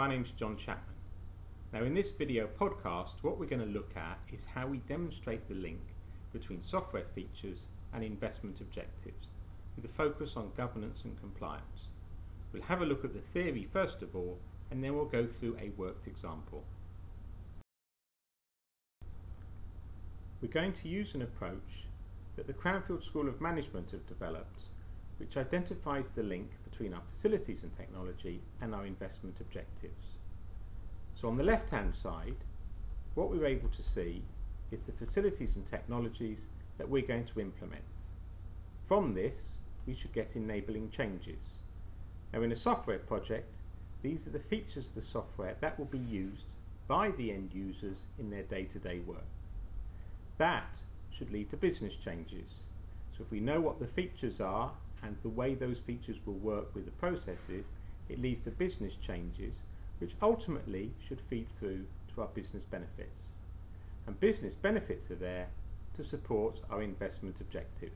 my name's John Chapman. Now in this video podcast what we're going to look at is how we demonstrate the link between software features and investment objectives with a focus on governance and compliance. We'll have a look at the theory first of all, and then we'll go through a worked example. We're going to use an approach that the Cranfield School of Management have developed, which identifies the link between our facilities and technology and our investment objectives. So on the left hand side, what we're able to see is the facilities and technologies that we're going to implement. From this we should get enabling changes. Now in a software project, these are the features of the software that will be used by the end users in their day-to-day work. That should lead to business changes. So if we know what the features are and the way those features will work with the processes, it leads to business changes which ultimately should feed through to our business benefits. And business benefits are there to support our investment objective.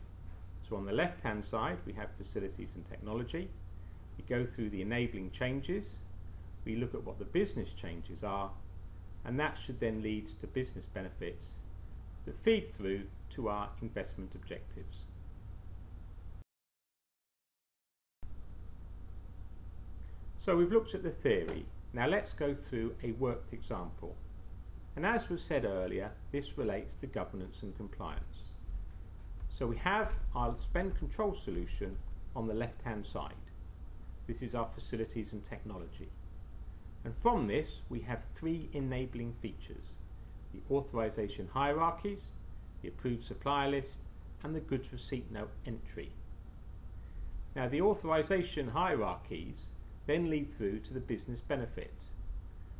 So on the left hand side we have facilities and technology. We go through the enabling changes, we look at what the business changes are, and that should then lead to business benefits that feed through to our investment objectives. So we've looked at the theory. Now let's go through a worked example. And as was said earlier, this relates to governance and compliance. So we have our spend control solution on the left hand side. This is our facilities and technology. And from this we have three enabling features: the authorization hierarchies, the approved supplier list, and the goods receipt note entry. Now the authorization hierarchies then lead through to the business benefit.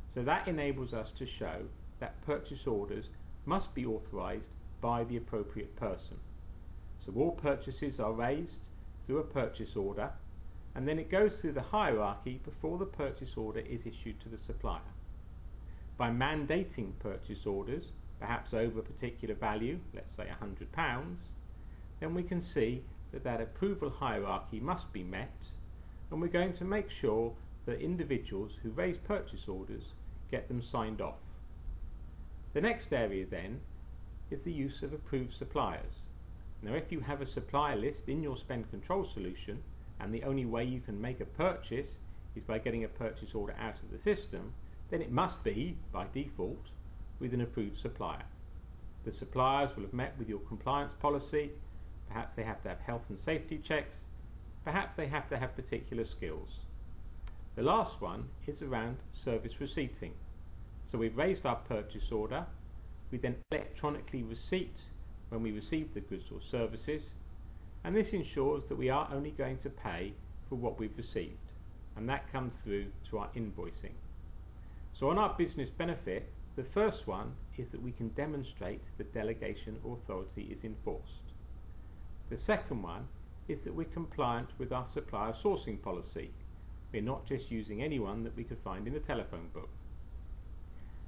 So that enables us to show that purchase orders must be authorized by the appropriate person. So all purchases are raised through a purchase order, and then it goes through the hierarchy before the purchase order is issued to the supplier. By mandating purchase orders, perhaps over a particular value, let's say £100, then we can see that that approval hierarchy must be met, and we're going to make sure that individuals who raise purchase orders get them signed off. The next area then is the use of approved suppliers. Now if you have a supplier list in your spend control solution and the only way you can make a purchase is by getting a purchase order out of the system, then it must be, by default, with an approved supplier. The suppliers will have met with your compliance policy, perhaps they have to have health and safety checks, perhaps they have to have particular skills. The last one is around service receipting. So we've raised our purchase order, we then electronically receipt when we receive the goods or services, and this ensures that we are only going to pay for what we've received, and that comes through to our invoicing. So on our business benefit, the first one is that we can demonstrate that delegation authority is enforced. The second one is that we're compliant with our supplier sourcing policy. We're not just using anyone that we could find in the telephone book.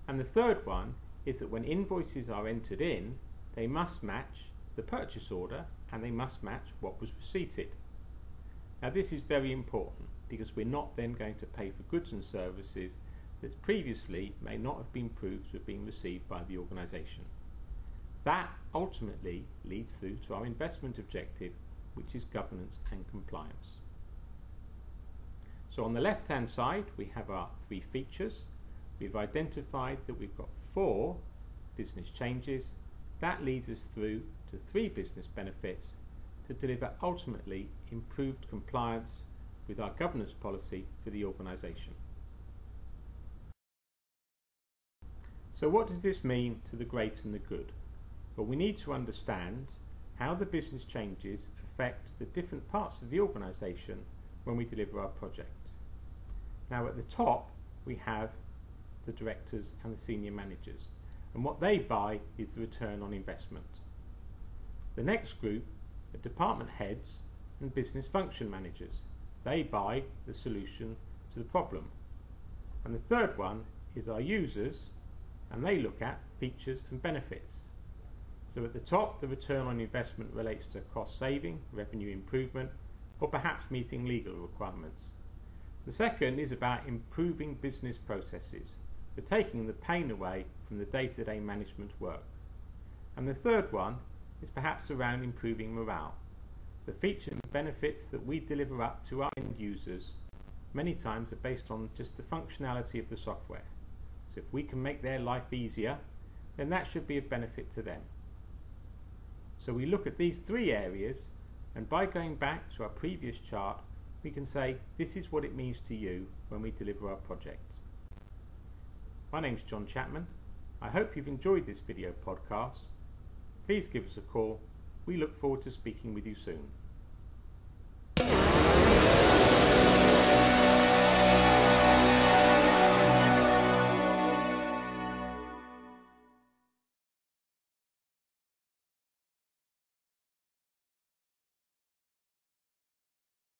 And the third one is that when invoices are entered in, they must match the purchase order and they must match what was receipted. Now this is very important because we're not then going to pay for goods and services that previously may not have been proved to have been received by the organisation. That ultimately leads through to our investment objective, which is governance and compliance. So on the left hand side we have our three features. We've identified that we've got 4 business changes. That leads us through to 3 business benefits to deliver ultimately improved compliance with our governance policy for the organisation. So what does this mean to the great and the good? Well, we need to understand how the business changes affect the different parts of the organisation when we deliver our project. Now at the top we have the directors and the senior managers, and what they buy is the return on investment. The next group are department heads and business function managers. They buy the solution to the problem. And the third one is our users, and they look at features and benefits. So at the top, the return on investment relates to cost saving, revenue improvement, or perhaps meeting legal requirements. The second is about improving business processes, for taking the pain away from the day-to-day management work. And the third one is perhaps around improving morale. The features and benefits that we deliver up to our end users many times are based on just the functionality of the software. So if we can make their life easier, then that should be a benefit to them. So we look at these three areas, and by going back to our previous chart, we can say this is what it means to you when we deliver our project. My name's John Chapman. I hope you've enjoyed this video podcast. Please give us a call. We look forward to speaking with you soon.